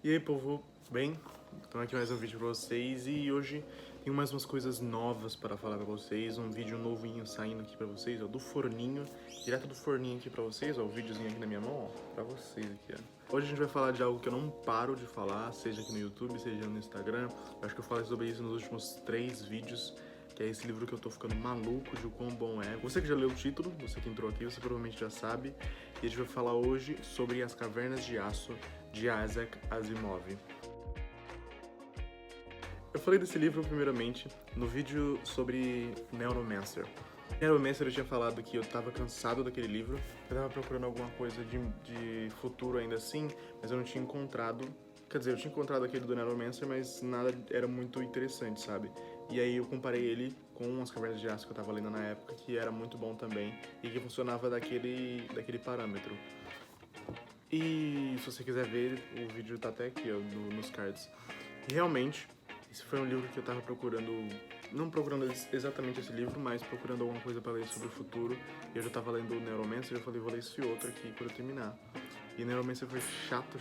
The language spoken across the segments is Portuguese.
E aí, povo, bem? Então aqui mais um vídeo pra vocês e hoje tenho mais umas coisas novas para falar pra vocês, um vídeo novinho saindo aqui pra vocês, ó, do forninho, direto do forninho aqui pra vocês, ó, o videozinho aqui na minha mão, ó, pra vocês aqui, ó. Hoje a gente vai falar de algo que eu não paro de falar, seja aqui no YouTube, seja no Instagram, eu acho que eu falei sobre isso nos últimos 3 vídeos, que é esse livro que eu tô ficando maluco de o quão bom é. Você que já leu o título, você que entrou aqui, você provavelmente já sabe, e a gente vai falar hoje sobre As Cavernas de Aço, de Isaac Asimov. Eu falei desse livro primeiramente no vídeo sobre Neuromancer. Neuromancer eu tinha falado que eu tava cansado daquele livro, eu tava procurando alguma coisa de futuro ainda assim, mas eu não tinha encontrado. Quer dizer, eu tinha encontrado aquele do Neuromancer, mas nada era muito interessante, sabe? E aí eu comparei ele com As Cavernas de Aço que eu tava lendo na época, que era muito bom também, e que funcionava daquele parâmetro. E se você quiser ver, o vídeo tá até aqui, ó, nos cards. E realmente, esse foi um livro que eu tava procurando, não procurando exatamente esse livro, mas procurando alguma coisa pra ler sobre o futuro. E eu já tava lendo o Neuromancer e eu falei, vou ler esse outro aqui quando eu terminar. E Neuromancer foi chato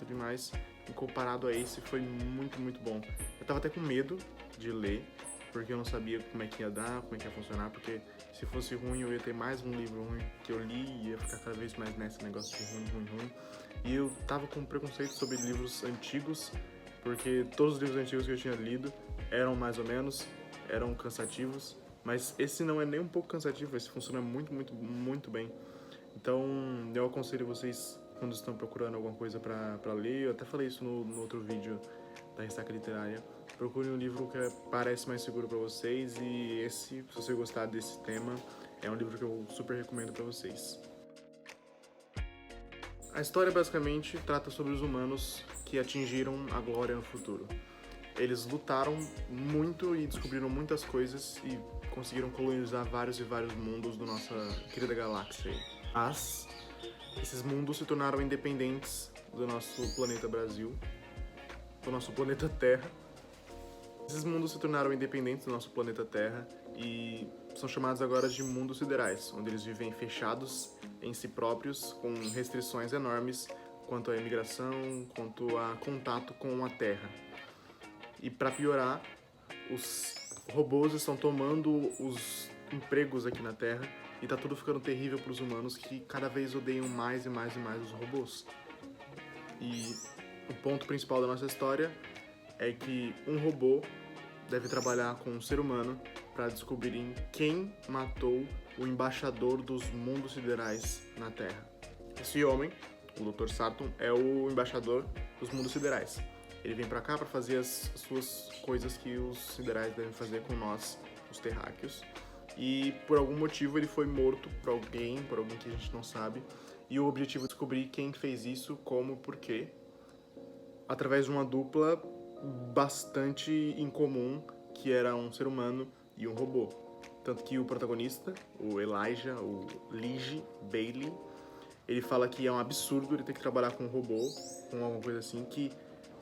demais. E comparado a esse, foi muito bom. Eu tava até com medo de ler, porque eu não sabia como é que ia dar, como é que ia funcionar, porque se fosse ruim eu ia ter mais um livro ruim que eu li e ia ficar cada vez mais nesse negócio de ruim. E eu tava com preconceito sobre livros antigos, porque todos os livros antigos que eu tinha lido eram mais ou menos, eram cansativos, mas esse não é nem um pouco cansativo, esse funciona muito bem. Então eu aconselho vocês, quando estão procurando alguma coisa pra ler, eu até falei isso no outro vídeo da Ressaca Literária, procure um livro que parece mais seguro pra vocês, e esse, se você gostar desse tema, é um livro que eu super recomendo pra vocês. A história basicamente trata sobre os humanos que atingiram a glória no futuro. Eles lutaram muito e descobriram muitas coisas e conseguiram colonizar vários mundos da nossa querida galáxia. Mas esses mundos se tornaram independentes do nosso planeta Brasil, do nosso planeta Terra. Esses mundos se tornaram independentes do nosso planeta Terra e são chamados agora de mundos siderais, onde eles vivem fechados em si próprios, com restrições enormes quanto à imigração, quanto a contato com a Terra. E para piorar, os robôs estão tomando os empregos aqui na Terra e tá tudo ficando terrível para os humanos, que cada vez odeiam mais e mais os robôs. E o ponto principal da nossa história é que um robô deve trabalhar com um ser humano para descobrirem quem matou o embaixador dos mundos siderais na Terra. Esse homem, o Dr. Saturn, é o embaixador dos mundos siderais. Ele vem pra cá para fazer as suas coisas que os siderais devem fazer com nós, os terráqueos. E por algum motivo ele foi morto por alguém que a gente não sabe. E o objetivo é descobrir quem fez isso, como, por quê, através de uma dupla bastante incomum, que era um ser humano e um robô. Tanto que o protagonista, o Elijah, o Lige Bailey, ele fala que é um absurdo ele ter que trabalhar com um robô, com alguma coisa assim, que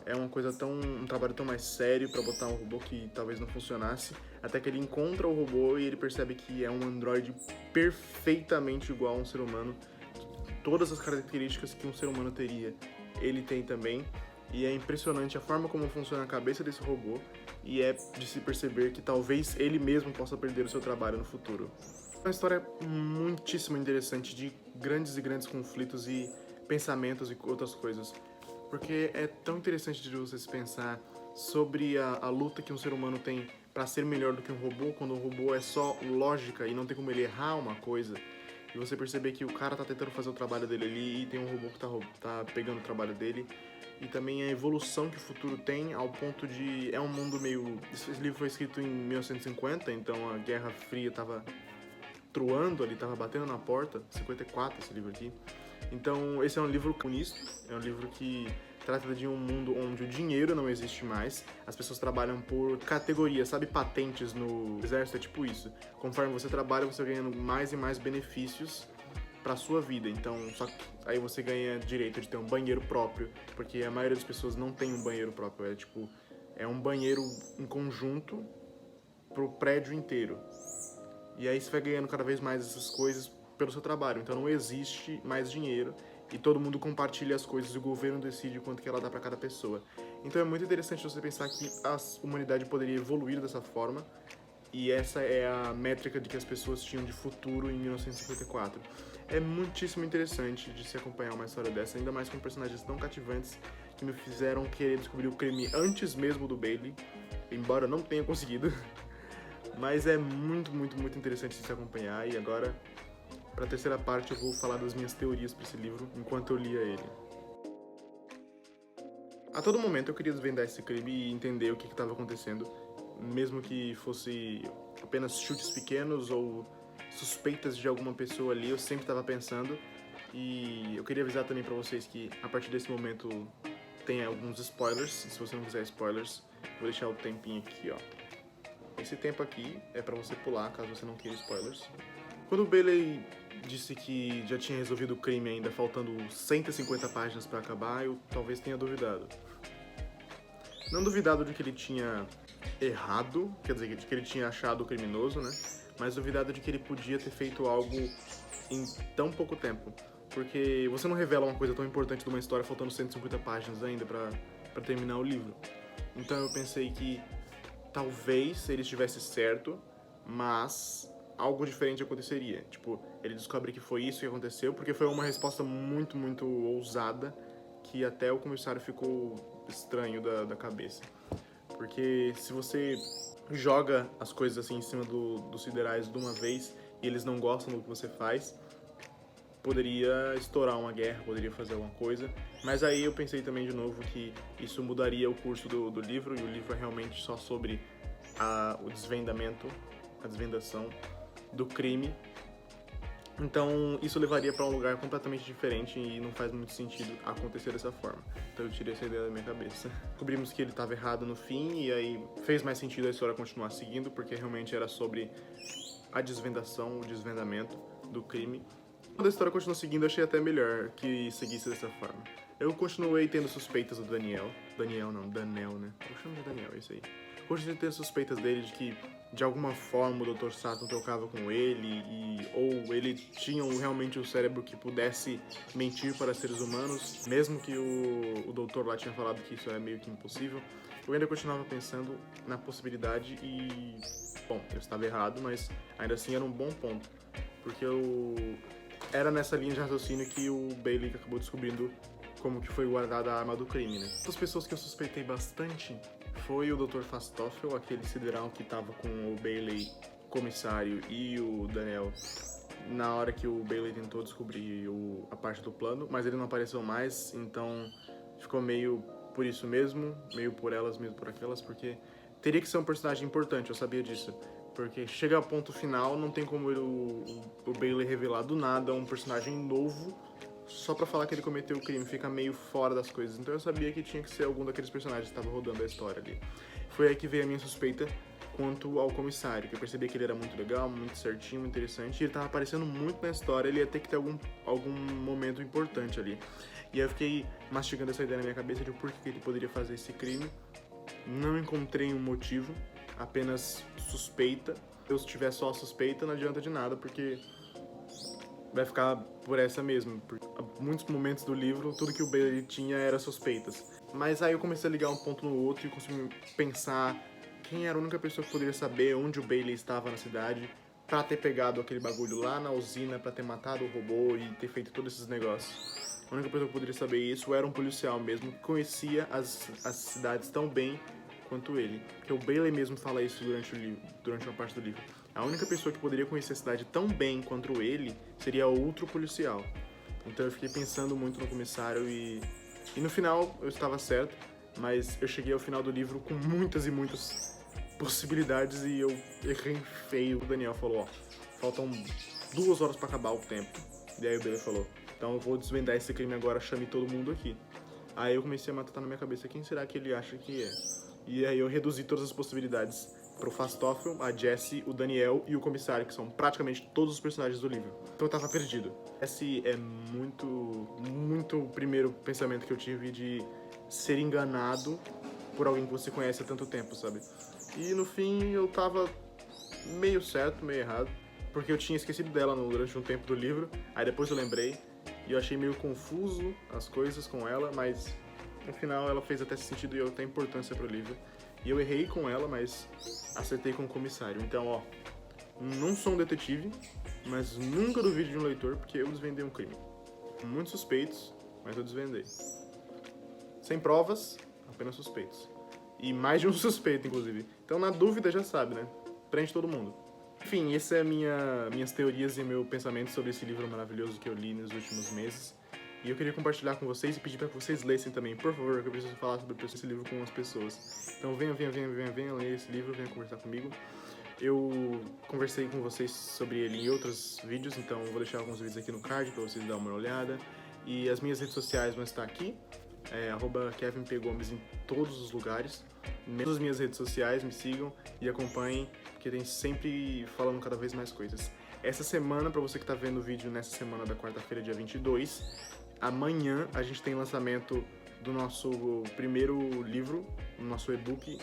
é um trabalho tão mais sério para botar um robô que talvez não funcionasse, até que ele encontra o robô e ele percebe que é um androide perfeitamente igual a um ser humano, todas as características que um ser humano teria, ele tem também. E é impressionante a forma como funciona a cabeça desse robô, e é de se perceber que talvez ele mesmo possa perder o seu trabalho no futuro. É uma história muitíssimo interessante, de grandes conflitos e pensamentos e outras coisas. Porque é tão interessante de vocês pensar sobre a luta que um ser humano tem para ser melhor do que um robô, quando o robô é só lógica e não tem como ele errar uma coisa. E você perceber que o cara tá tentando fazer o trabalho dele ali e tem um robô que tá pegando o trabalho dele. E também a evolução que o futuro tem ao ponto de... É um mundo meio... Esse livro foi escrito em 1950, então a Guerra Fria tava truando ali, tava batendo na porta. 54 esse livro aqui. Então esse é um livro comunista, é um livro que trata de um mundo onde o dinheiro não existe mais, as pessoas trabalham por categorias, sabe, patentes no exército, é tipo isso. Conforme você trabalha, você vai ganhando mais e mais benefícios pra sua vida, então só que aí você ganha direito de ter um banheiro próprio, porque a maioria das pessoas não tem um banheiro próprio, é um banheiro em conjunto pro prédio inteiro. E aí você vai ganhando cada vez mais essas coisas pelo seu trabalho, então não existe mais dinheiro e todo mundo compartilha as coisas e o governo decide quanto que ela dá para cada pessoa. Então é muito interessante você pensar que a humanidade poderia evoluir dessa forma, e essa é a métrica de que as pessoas tinham de futuro em 1954. É muitíssimo interessante de se acompanhar uma história dessa, ainda mais com personagens tão cativantes que me fizeram querer descobrir o crime antes mesmo do Bailey, embora eu não tenha conseguido. Mas é muito, muito, muito interessante de se acompanhar, e agora, para a terceira parte, eu vou falar das minhas teorias para esse livro enquanto eu lia ele. A todo momento eu queria desvendar esse crime e entender o que estava acontecendo, mesmo que fosse apenas chutes pequenos ou suspeitas de alguma pessoa ali, eu sempre estava pensando. E eu queria avisar também pra vocês que a partir desse momento tem alguns spoilers, se você não quiser spoilers, vou deixar o tempinho aqui, ó. Esse tempo aqui é pra você pular, caso você não queira spoilers. Quando o Bailey disse que já tinha resolvido o crime ainda faltando 150 páginas pra acabar, eu talvez tenha duvidado. Não duvidado de que ele tinha errado, quer dizer, de que ele tinha achado o criminoso, né? Mas duvidado de que ele podia ter feito algo em tão pouco tempo. Porque você não revela uma coisa tão importante de uma história faltando 150 páginas ainda pra terminar o livro. Então eu pensei que talvez ele estivesse certo, mas algo diferente aconteceria. Tipo, ele descobre que foi isso que aconteceu, porque foi uma resposta muito, muito ousada, que até o comissário ficou estranho da cabeça. Porque se você joga as coisas assim em cima dos siderais de uma vez e eles não gostam do que você faz, poderia estourar uma guerra, poderia fazer alguma coisa. Mas aí eu pensei também de novo que isso mudaria o curso do livro, e o livro é realmente só sobre o desvendamento, a desvendação do crime. Então isso levaria para um lugar completamente diferente e não faz muito sentido acontecer dessa forma. Então eu tirei essa ideia da minha cabeça. Descobrimos que ele estava errado no fim, e aí fez mais sentido a história continuar seguindo, porque realmente era sobre a desvendação, o desvendamento do crime. Quando a história continua seguindo, eu achei até melhor que seguisse dessa forma. Eu continuei tendo suspeitas do Daniel. Danel, né? Eu chamo de Daniel, é isso aí. Continuei tendo suspeitas dele de que, de alguma forma, o Dr. Saturn trocava com ele, ou ele tinha realmente um cérebro que pudesse mentir para seres humanos, mesmo que o doutor lá tinha falado que isso é meio que impossível. Eu ainda continuava pensando na possibilidade e, bom, eu estava errado, mas ainda assim era um bom ponto, porque era nessa linha de raciocínio que o Bailey acabou descobrindo como que foi guardada a arma do crime, né? As pessoas que eu suspeitei bastante foi o Dr. Fastoffel, aquele sideral que tava com o Bailey, comissário, e o Daniel na hora que o Bailey tentou descobrir a parte do plano, mas ele não apareceu mais, então ficou meio por isso mesmo, meio por elas, mesmo por aquelas, porque teria que ser um personagem importante, eu sabia disso. Porque chega ao ponto final, não tem como o Bailey revelar do nada um personagem novo só pra falar que ele cometeu o crime, fica meio fora das coisas. Então eu sabia que tinha que ser algum daqueles personagens que estava rodando a história ali. Foi aí que veio a minha suspeita quanto ao comissário, que eu percebi que ele era muito legal, muito certinho, muito interessante, e ele tava aparecendo muito na história, ele ia ter que ter algum momento importante ali. E aí eu fiquei mastigando essa ideia na minha cabeça de por que ele poderia fazer esse crime. Não encontrei um motivo, apenas suspeita. Se tiver só suspeita, não adianta de nada, porque vai ficar por essa mesmo. Porque há muitos momentos do livro, tudo que o Bailey tinha era suspeitas. Mas aí eu comecei a ligar um ponto no outro e consegui pensar quem era a única pessoa que poderia saber onde o Bailey estava na cidade pra ter pegado aquele bagulho lá na usina, pra ter matado o robô e ter feito todos esses negócios. A única pessoa que poderia saber isso era um policial mesmo, que conhecia as cidades tão bem quanto ele. Porque o Bailey mesmo fala isso durante uma parte do livro. A única pessoa que poderia conhecer a cidade tão bem quanto ele seria outro policial. Então eu fiquei pensando muito no comissário e no final eu estava certo, mas eu cheguei ao final do livro com muitas e muitas possibilidades e eu errei feio. O Daniel falou, ó, faltam 2 horas pra acabar o tempo. E aí o Bailey falou, então eu vou desvendar esse crime agora, chame todo mundo aqui. Aí eu comecei a matutar na minha cabeça, quem será que ele acha que é? E aí eu reduzi todas as possibilidades pro Fastoffel, a Jessie, o Daniel e o comissário, que são praticamente todos os personagens do livro. Então eu tava perdido. Esse é muito o primeiro pensamento que eu tive de ser enganado por alguém que você conhece há tanto tempo, sabe? E no fim eu tava meio certo, meio errado, porque eu tinha esquecido dela durante um tempo do livro, aí depois eu lembrei, E eu achei meio confuso as coisas com ela, mas no final ela fez até sentido e eu até importância pro livro. E eu errei com ela, mas acertei com o comissário. Então, ó, não sou um detetive, mas nunca duvide de um leitor, porque eu desvendei um crime. Muitos suspeitos, mas eu desvendei. Sem provas, apenas suspeitos. E mais de um suspeito, inclusive. Então, na dúvida, já sabe, né? Prende todo mundo. Enfim, essa é minhas teorias e meu pensamento sobre esse livro maravilhoso que eu li nos últimos meses. E eu queria compartilhar com vocês e pedir para que vocês lessem também, por favor, que eu preciso falar sobre esse livro com as pessoas. Então venha ler esse livro, venha conversar comigo. Eu conversei com vocês sobre ele em outros vídeos, então vou deixar alguns vídeos aqui no card para vocês darem uma olhada. E as minhas redes sociais vão estar aqui, @KevinPGomes em todos os lugares. Nas minhas redes sociais, me sigam e acompanhem, porque tem sempre falando cada vez mais coisas. Essa semana, para você que tá vendo o vídeo nessa semana da quarta-feira, dia 22, amanhã a gente tem lançamento do nosso primeiro livro, nosso e-book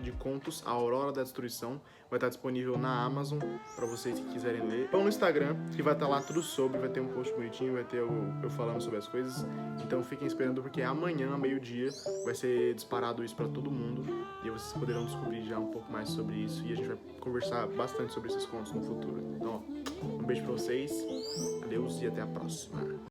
de contos, A Aurora da Destruição. Vai estar disponível na Amazon para vocês que quiserem ler. Ou no Instagram, que vai estar lá tudo sobre, vai ter um post bonitinho, vai ter eu falando sobre as coisas. Então fiquem esperando, porque amanhã, ao meio-dia, vai ser disparado isso para todo mundo. E vocês poderão descobrir já um pouco mais sobre isso. E a gente vai conversar bastante sobre esses contos no futuro. Então, ó, um beijo para vocês, adeus e até a próxima.